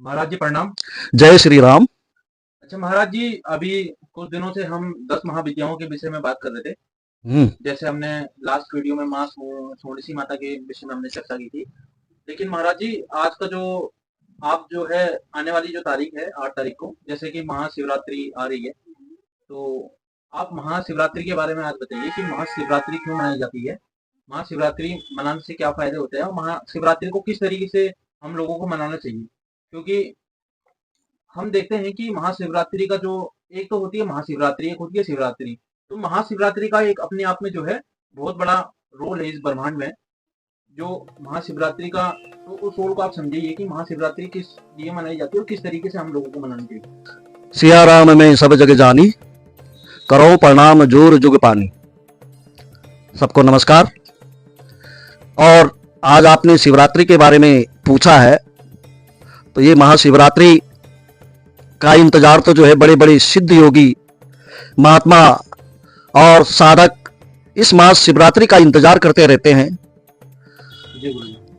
महाराज जी प्रणाम। जय श्री राम। अच्छा महाराज जी, अभी कुछ दिनों से हम 10 महाविद्याओं के विषय में बात कर रहे थे। हम्म। जैसे हमने लास्ट वीडियो में माँ सोमवती माता के विषय में हमने चर्चा की थी। लेकिन महाराज जी, आज का जो आप जो है आने वाली जो तारीख है 8 तारीख को, जैसे कि महाशिवरात्रि आ रही है, तो आप महाशिवरात्रि के बारे में आज बताइए कि महाशिवरात्रि क्यों मनाई जाती है, महाशिवरात्रि मनाने से क्या फायदे होते हैं और महाशिवरात्रि को किस तरीके से हम लोगों को मनाना चाहिए। क्योंकि हम देखते हैं कि महाशिवरात्रि का जो एक तो होती है महाशिवरात्रि, एक होती है शिवरात्रि। तो महाशिवरात्रि का एक अपने आप में जो है बहुत बड़ा रोल है इस ब्रह्मांड में। जो महाशिवरात्रि का तो उस रोल को आप समझिए कि महाशिवरात्रि किस लिए मनाई जाती है और किस तरीके से हम लोगों को मनानी चाहिए। सिया राम में सब जग जानी, करो प्रणाम जोर जुग पानी। सबको नमस्कार। और आज आपने शिवरात्रि के बारे में पूछा है, तो ये महाशिवरात्रि का इंतजार तो जो है बड़े बड़े सिद्ध योगी, महात्मा और साधक इस महाशिवरात्रि का इंतजार करते रहते हैं।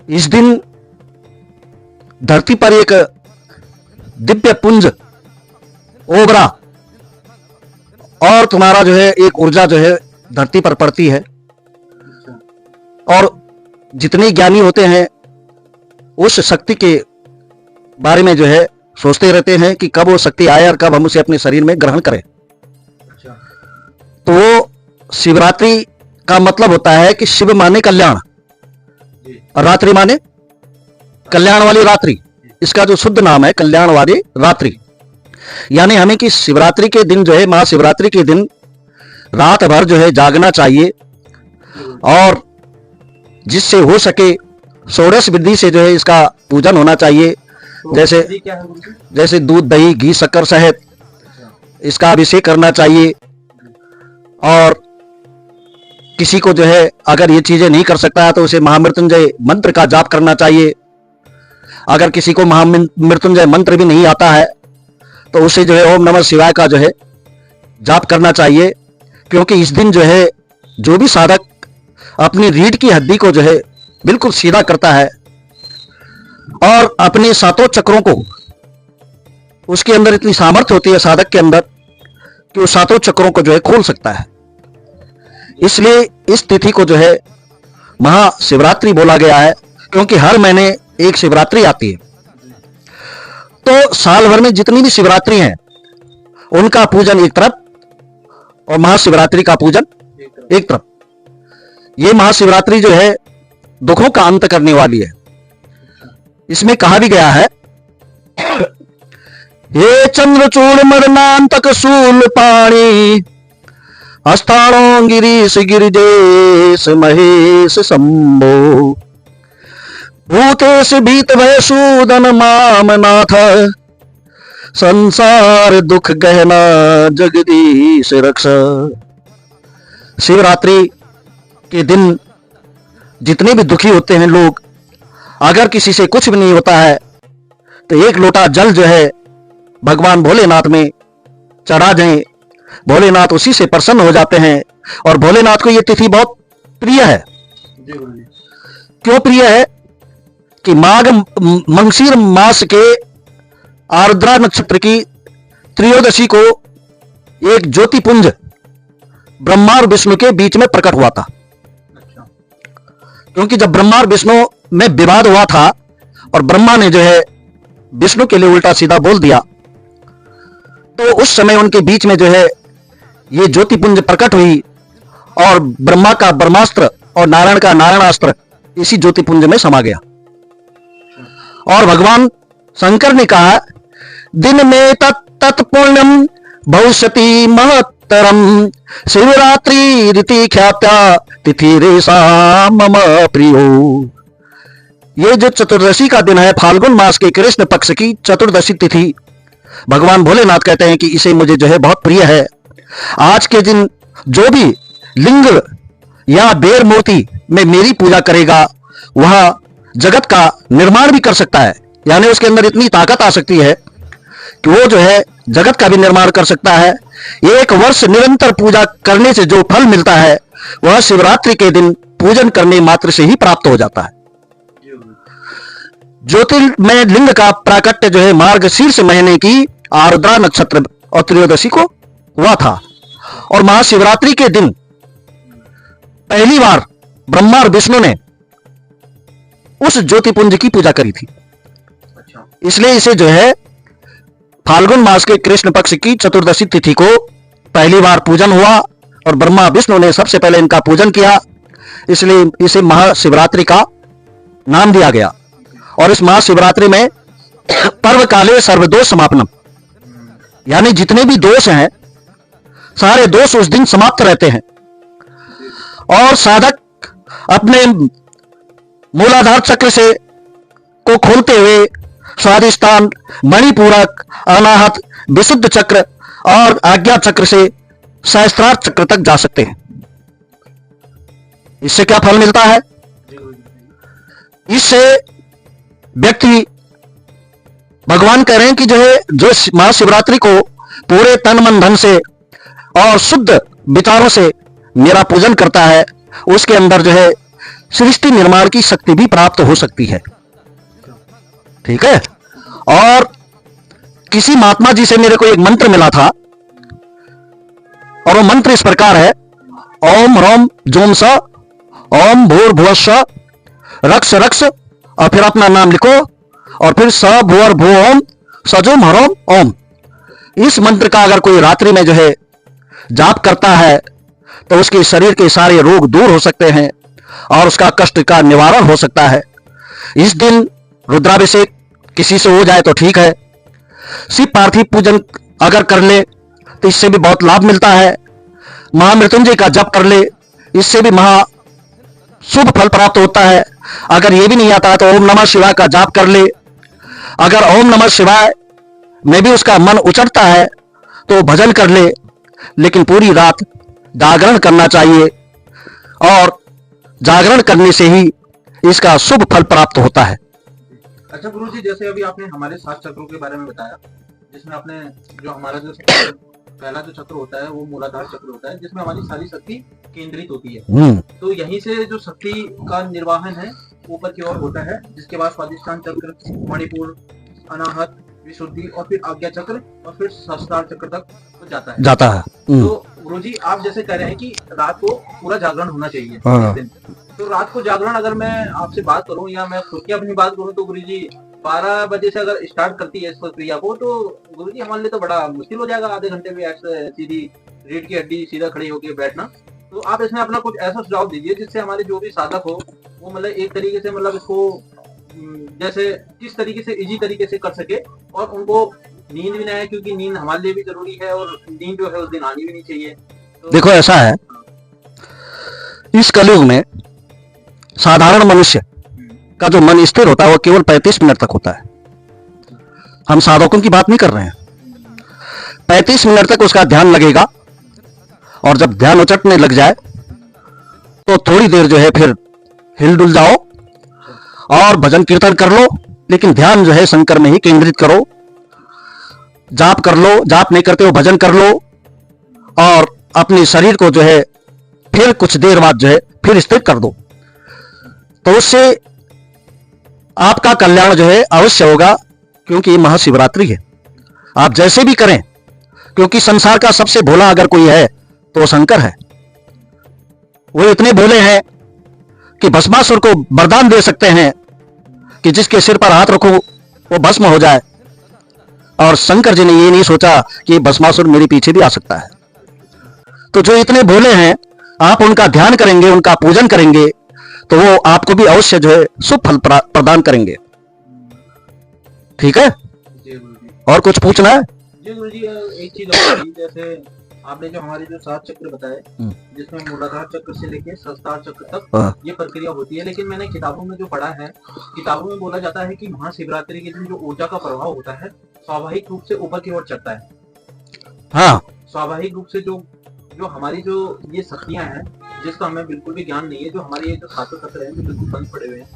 इस दिन धरती पर एक दिव्य पुंज ओबरा और तुम्हारा जो है एक ऊर्जा जो है धरती पर पड़ती है। और जितने ज्ञानी होते हैं उस शक्ति के बारे में जो है सोचते रहते हैं कि कब वो शक्ति आए और कब हम उसे अपने शरीर में ग्रहण करें। तो वो शिवरात्रि का मतलब होता है कि शिव माने कल्याण और रात्रि माने कल्याण वाली रात्रि। इसका जो शुद्ध नाम है कल्याण वाली रात्रि। यानी हमें कि शिवरात्रि के दिन जो है, महाशिवरात्रि के दिन रात भर जो है जागना चाहिए और जिससे हो सके षोडश विधि से जो है इसका पूजन होना चाहिए। जैसे दूध, दही, घी, शक्कर, शहद, इसका अभिषेक करना चाहिए। और किसी को जो है अगर ये चीजें नहीं कर सकता है तो उसे महामृत्युंजय मंत्र का जाप करना चाहिए। अगर किसी को महामृत्युंजय मंत्र भी नहीं आता है तो उसे जो है ओम नमः शिवाय का जो है जाप करना चाहिए। क्योंकि इस दिन जो है जो भी साधक अपनी रीढ़ की हड्डी को जो है बिल्कुल सीधा करता है और अपने सातों चक्रों को, उसके अंदर इतनी सामर्थ्य होती है साधक के अंदर कि वो सातों चक्रों को जो है खोल सकता है। इसलिए इस तिथि को जो है महाशिवरात्रि बोला गया है, क्योंकि हर महीने एक शिवरात्रि आती है। तो साल भर में जितनी भी शिवरात्रि हैं उनका पूजन एक तरफ और महाशिवरात्रि का पूजन एक तरफ। ये महाशिवरात्रि जो है दुखों का अंत करने वाली है। इसमें कहा भी गया है, हे चंद्रचूड़ मरणांतक शूल पाणी, अस्थाणो गिरीश गिरिजेश महेश शंभो, भूतेश भीत भय सूदन माम नाथ, संसार दुख गहना जगदीश रक्ष। शिवरात्रि के दिन जितने भी दुखी होते हैं लोग, अगर किसी से कुछ भी नहीं होता है तो एक लोटा जल जो है भगवान भोलेनाथ में चढ़ा दें। भोलेनाथ उसी से प्रसन्न हो जाते हैं। और भोलेनाथ को यह तिथि बहुत प्रिय है। क्यों प्रिय है कि माघ मंगशीर मास के आर्द्रा नक्षत्र की त्रयोदशी को एक ज्योतिपुंज ब्रह्मा और विष्णु के बीच में प्रकट हुआ था। क्योंकि जब ब्रह्मा और विष्णु में विवाद हुआ था और ब्रह्मा ने जो है विष्णु के लिए उल्टा सीधा बोल दिया, तो उस समय उनके बीच में जो है ये ज्योतिपुंज प्रकट हुई और ब्रह्मा का ब्रह्मास्त्र और नारायण का नारायणास्त्र इसी ज्योतिपुंज में समा गया। और भगवान शंकर ने कहा, दिन में तत्पुण्यम भविष्यति महत्तरम, शिवरात्रि रीति ख्यात्या तिथि रेशा मम प्रियो। ये जो चतुर्दशी का दिन है, फाल्गुन मास के कृष्ण पक्ष की चतुर्दशी तिथि, भगवान भोलेनाथ कहते हैं कि इसे मुझे जो है बहुत प्रिय है। आज के दिन जो भी लिंग या बेर मूर्ति में मेरी पूजा करेगा वह जगत का निर्माण भी कर सकता है। यानी उसके अंदर इतनी ताकत आ सकती है कि वो जो है जगत का भी निर्माण कर सकता है। एक वर्ष निरंतर पूजा करने से जो फल मिलता है वह शिवरात्रि के दिन पूजन करने मात्र से ही प्राप्त हो जाता है। ज्योतिर्मय लिंग का प्राकट्य जो है मार्गशीर्ष महीने की आर्द्रा नक्षत्र और त्रयोदशी को हुआ था। और महाशिवरात्रि के दिन पहली बार ब्रह्मा और विष्णु ने उस ज्योतिपुंज की पूजा करी थी। अच्छा। इसलिए इसे जो है फाल्गुन मास के कृष्ण पक्ष की चतुर्दशी तिथि को पहली बार पूजन हुआ और ब्रह्मा विष्णु ने सबसे पहले इनका पूजन किया, इसलिए इसे महाशिवरात्रि का नाम दिया गया। और इस महाशिवरात्रि में पर्व काले सर्वदोष समापनम, यानी जितने भी दोष हैं सारे दोष उस दिन समाप्त रहते हैं और साधक अपने मूलाधार चक्र से को खोलते हुए स्वादिष्टान, मणिपूरक, अनाहत, विशुद्ध चक्र और आज्ञा चक्र से सहस्त्रार चक्र तक जा सकते हैं। इससे क्या फल मिलता है? इससे व्यक्ति, भगवान कह रहे हैं कि जो महाशिवरात्रि को पूरे तन मन धन से और शुद्ध विचारों से मेरा पूजन करता है, उसके अंदर जो है सृष्टि निर्माण की शक्ति भी प्राप्त हो सकती है। ठीक है। और किसी महात्मा जी से मेरे को एक मंत्र मिला था और वो मंत्र इस प्रकार है, ओम ह्रौम जोम स ओम भूर्भुवस्व रक्ष रक्ष, और फिर अपना नाम लिखो और फिर स भूर भू ओम सजोम हरोम ओम। इस मंत्र का अगर कोई रात्रि में जो है जाप करता है तो उसके शरीर के सारे रोग दूर हो सकते हैं और उसका कष्ट का निवारण हो सकता है। इस दिन रुद्राभिषेक किसी से हो जाए तो ठीक है, शिव पार्थिव पूजन अगर कर ले तो इससे भी बहुत लाभ मिलता है। महामृत्युंजय का जप कर ले, इससे भी महा शुभ फल प्राप्त होता है। अगर ये भी नहीं आता तो ओम नमः शिवाय का जाप कर ले। अगर ओम नमः शिवाय में भी उसका मन उचटता है तो भजन कर ले, लेकिन पूरी रात जागरण करना चाहिए और जागरण करने से ही इसका शुभ फल प्राप्त होता है। अच्छा गुरुजी, जैसे अभी आपने हमारे 7 चक्रों के बारे में बताया, जिसमें आपने जो हमारा जो पहला जो चक्र होता है वो मूलाधार चक्र होता है, जिसमें हमारी सारी शक्ति केंद्रित होती है। तो यहीं से जो शक्ति का निर्वाहन है ऊपर की ओर होता है, जिसके बाद स्वादिष्ठान चक्र, मणिपुर, अनाहत, विशुद्धि और फिर आज्ञा चक्र और फिर सहस्त्रार चक्र तक तो जाता है। तो गुरुजी आप जैसे कह रहे हैं कि रात को पूरा जागरण होना चाहिए इस दिन। तो रात को जागरण अगर मैं आपसे बात करूं या मैं खुद की अपनी बात करूं तो गुरुजी 12 बजे से अगर स्टार्ट करती है इस प्रक्रिया को तो गुरुजी हमारे लिए तो बड़ा मुश्किल हो जाएगा आधे घंटे में ऐसे सीधी रीढ़ की हड्डी सीधा खड़ी होकर बैठना। तो आप इसमें अपना कुछ ऐसा सुझाव दीजिए जिससे हमारे जो भी साधक हो वो मतलब एक तरीके से मतलब इसको जैसे किस तरीके से इजी तरीके से कर सके और उनको नींद भी ना आए, क्योंकि नींद हमारे लिए भी जरूरी है और नींद जो है उस दिन आनी भी नहीं चाहिए। तो देखो ऐसा है, इस कलयुग में साधारण मनुष्य का जो मन स्थिर होता है वो केवल 35 मिनट तक होता है। हम साधकों की बात नहीं कर रहे हैं। 35 मिनट तक उसका ध्यान लगेगा और जब ध्यान उचटने लग जाए तो थोड़ी देर जो है फिर हिलडुल जाओ और भजन कीर्तन कर लो, लेकिन ध्यान जो है शंकर में ही केंद्रित करो। जाप कर लो, जाप नहीं करते हो भजन कर लो और अपने शरीर को जो है फिर कुछ देर बाद जो है फिर स्थिर कर दो, तो उससे आपका कल्याण जो है अवश्य होगा। क्योंकि ये महाशिवरात्रि है, आप जैसे भी करें, क्योंकि संसार का सबसे भोला अगर कोई है तो शंकर है। वो इतने भोले हैं कि भस्मासुर को वरदान दे सकते हैं कि जिसके सिर पर हाथ रखो वो भस्म हो जाए, और शंकर जी ने ये नहीं सोचा कि भस्मासुर मेरे पीछे भी आ सकता है। तो जो इतने भोले हैं, आप उनका ध्यान करेंगे, उनका पूजन करेंगे तो वो आपको भी अवश्य जो है शुभ फल प्रदान करेंगे। ठीक है। और कुछ पूछना है? जी गुरु जी, एक चीज और थी, जैसे आपने जो हमारे जो 7 चक्र बताए जिसमें मूलाधार चक्र से लेके सहस्त्रार चक्र तक ये प्रक्रिया होती है, लेकिन मैंने किताबों में जो पढ़ा है, किताबों में बोला जाता है कि महाशिवरात्रि के दिन जो ऊर्जा का प्रभाव होता है स्वाभाविक रूप से ऊपर की ओर चढ़ता है। हाँ, स्वाभाविक रूप से जो हमारी जो ये शक्तियां हैं जिसका हमें बिल्कुल भी ज्ञान नहीं है, जो हमारे ये जो 7 चक्र हैं जो बिल्कुल बंद पड़े हुए हैं,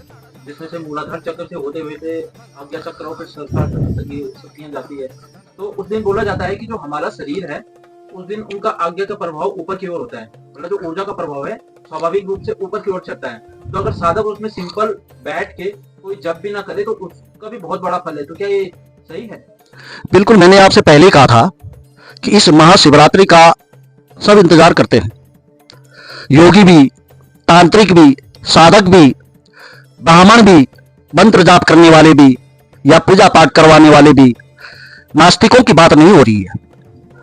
जिसमें से मूलाधार चक्र से होते हुए थे आज्ञा चक्र और फिर सहस्त्रार चक्र तक ये शक्तियां जाती है। तो उस दिन बोला जाता है कि जो हमारा शरीर है उस दिन उनका आज्ञा का प्रभाव ऊपर की ओर होता है, मतलब जो ऊर्जा का प्रभाव है स्वाभाविक रूप से ऊपर की ओर चढ़ता है। तो अगर साधक उसमें सिंपल बैठ के कोई जप भी ना करे तो उसका भी बहुत बड़ा फल है, तो क्या ये सही है? बिल्कुल, मैंने आपसे पहले ही कहा था कि इस महाशिवरात्रि का सब इंतजार करते हैं, योगी भी, तांत्रिक भी, साधक भी, ब्राह्मण भी, मंत्र जाप करने वाले भी, या पूजा पाठ करवाने वाले भी। नास्तिकों की बात नहीं हो रही है।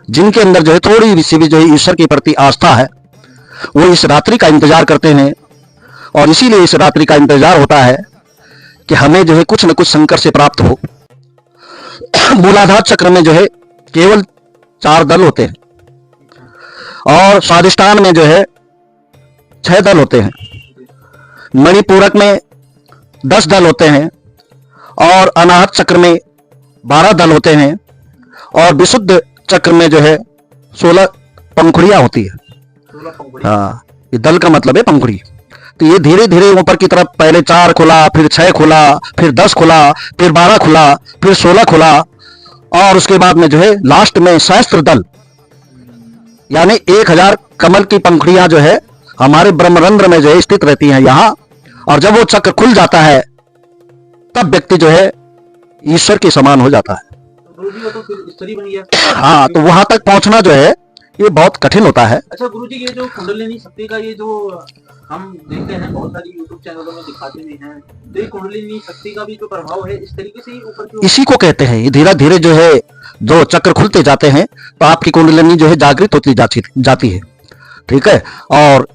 जिनके अंदर जो है थोड़ी सी भी जो है ईश्वर के प्रति आस्था है, वो इस रात्रि का इंतजार करते हैं, और इसीलिए इस रात्रि का इंतजार होता है कि हमें जो है कुछ न कुछ शंकर से प्राप्त हो। मूलाधार चक्र में जो है केवल 4 दल होते हैं, और स्वादिष्टान में जो है 6 दल होते हैं, मणिपूरक में 10 दल होते हैं, और अनाहत चक्र में 12 दल होते हैं, और विशुद्ध चक्र में जो है 16 पंखुड़ियां होती है। 16 पंखुड़ियां। हाँ, ये दल का मतलब है पंखुड़ी। तो ये धीरे धीरे ऊपर की तरफ पहले 4 खुला, फिर 6 खुला, फिर 10 खुला, फिर 12 खुला, फिर 16 खुला, और उसके बाद में जो है लास्ट में सहस्त्र दल, यानी 1000 कमल की पंखुड़ियां जो है हमारे ब्रह्मरंध्र में जो है स्थित रहती हैं यहाँ। और जब वो चक्र खुल जाता है तब व्यक्ति जो है ईश्वर के समान हो जाता है। तो गुरुजी वो तो फिर ईश्वरी बन गया। हाँ, तो वहां तक पहुंचना जो है ये बहुत कठिन होता है। अच्छा गुरुजी, ये जो कुंडलिनी शक्ति का ये जो हम देखते हैं बहुत सारी यूट्यूब चैनलों में दिखाते भी हैं, तो ये कुंडलिनी शक्ति का भी जो प्रभाव है इस तरीके से ही ऊपर की ओर। इसी को कहते हैं, ये धीरे धीरे जो है जो चक्र खुलते जाते हैं तो आपकी कुंडलिनी जो है जागृत होती जाती है। ठीक है, और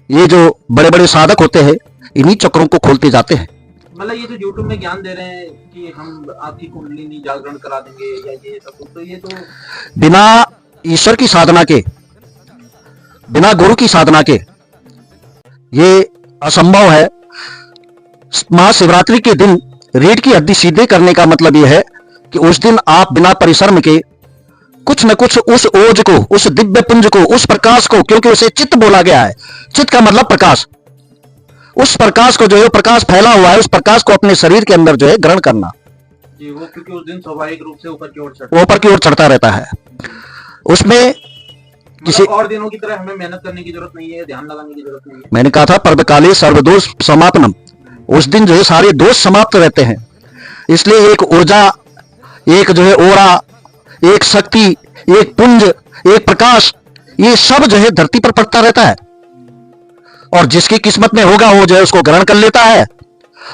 ये जो बड़े बड़े साधक होते हैं इन्हीं चक्रों को खोलते जाते हैं। मतलब ये जो यूट्यूब में ज्ञान दे रहे हैं कि हम आपकी कुंडलिनी जागरण करा देंगे या ये सब कुछ, तो ये तो बिना ईश्वर की साधना के, बिना गुरु की साधना के ये असंभव है। महाशिवरात्रि के दिन रीढ़ की हड्डी सीधे करने का मतलब यह है कि उस दिन आप बिना परिश्रम के कुछ न कुछ उस ओज को, उस दिव्य पुंज को, उस प्रकाश को, क्योंकि उसे चित्त बोला गया है, चित्त का मतलब प्रकाश, उस प्रकाश को जो है प्रकाश फैला हुआ है, उस प्रकाश को अपने शरीर के अंदर जो है ग्रहण करना। जी, वो क्योंकि उस दिन स्वाभाविक रूप से ऊपर की ओर चढ़ता रहता है। उसमें किसी और दिनों की तरह हमें मेहनत करने की जरूरत नहीं है, ध्यान लगाने की जरूरत नहीं है। मैंने कहा था पर्वकाले सर्वदोष समापनम, उस दिन जो है सारे दोष समाप्त रहते हैं। इसलिए एक ऊर्जा, एक जो है ओरा, एक शक्ति, एक पुंज, एक प्रकाश, ये सब जो है धरती पर पड़ता रहता है, और जिसकी किस्मत में होगा वो जो है उसको ग्रहण कर लेता है,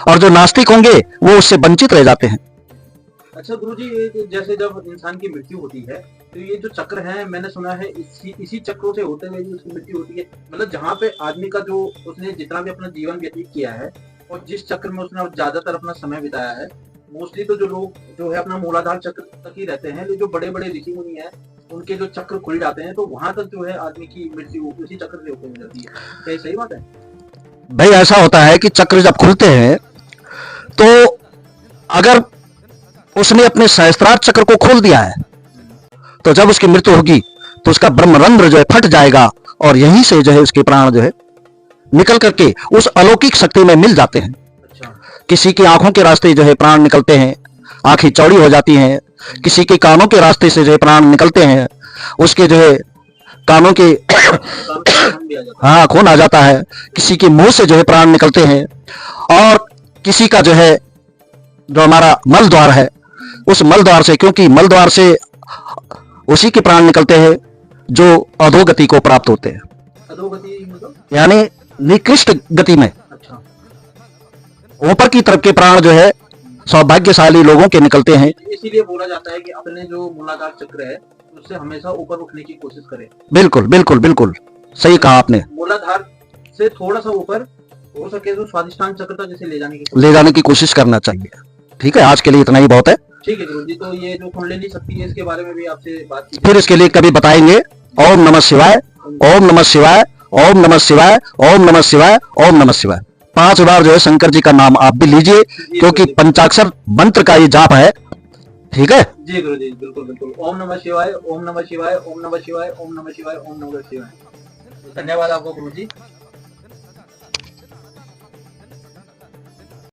और जो नास्तिक होंगे वो उससे वंचित रह जाते हैं। अच्छा गुरुजी, ये जैसे जब इंसान की मृत्यु होती है तो ये जो चक्र है, मैंने सुना है इसी चक्रों से होते हुए उसकी मृत्यु होती है। मतलब जहाँ पे आदमी का जो उसने जितना भी अपना जीवन व्यतीत किया है और जिस चक्र में उसने ज्यादातर अपना समय बिताया है, मोस्टली तो जो लोग जो है अपना मूलाधार चक्र तक ही रहते हैं। जो बड़े बड़े ऋषि मुनि हैं उनके जो चक्र खुल जाते हैं तो वहां तक जो है आदमी की मृत्यु उसी चक्र से होकर जाती है। क्या सही बात है? भाई ऐसा होता है कि चक्र जब खुलते हैं तो अगर उसने अपने सहस्त्रार चक्र को खोल दिया है तो जब उसकी मृत्यु होगी तो उसका ब्रह्मरंध्र जो है फट जाएगा, और यहीं से जो है उसके प्राण जो है निकल करके उस अलौकिक शक्ति में मिल जाते हैं। अच्छा। किसी की आंखों के रास्ते जो है प्राण निकलते हैं, आंखें चौड़ी हो जाती हैं। किसी के कानों के रास्ते से जो है प्राण निकलते हैं, उसके जो है कानों के हाँ खून आ जाता है। किसी के मुंह से जो है प्राण निकलते हैं, और किसी का जो है जो हमारा मल द्वार है उस मल द्वार से, क्योंकि मल द्वार से उसी के प्राण निकलते हैं जो अधोगति को प्राप्त होते हैं, अधोगति मतलब यानी निकृष्ट गति में। अच्छा। ऊपर की तरफ के प्राण जो है सौभाग्यशाली लोगों के निकलते हैं। इसीलिए बोला जाता है कि अपने जो मूलाधार चक्र है उससे हमेशा ऊपर उठने की कोशिश करें। बिल्कुल बिल्कुल बिल्कुल सही कहा आपने। मूलाधार से थोड़ा सा ऊपर हो सके तो स्वादिष्टान चक्र तक जैसे ले जाने की कोशिश करना चाहिए। ठीक है, आज के लिए इतना ही बहुत है। ठीक है गुरुजी, तो ये जो कुंडलिनी शक्ति है इसके बारे में भी आपसे बात की, फिर इसके लिए कभी बताएंगे। ओम नमः शिवाय, ओम नमः शिवाय, ओम नमः शिवाय, ओम नमः शिवाय, ओम नमः शिवाय। 5 बार जो है शंकर जी का नाम आप भी लीजिए, क्योंकि पंचाक्षर मंत्र का ये जाप है। ठीक है जी गुरुजी, बिल्कुल बिल्कुल। ओम नमः शिवाय, ओम नमः शिवाय, ओम नमः शिवाय, ओम नमः शिवाय, ओम नमः शिवाय। धन्यवाद आपको गुरुजी।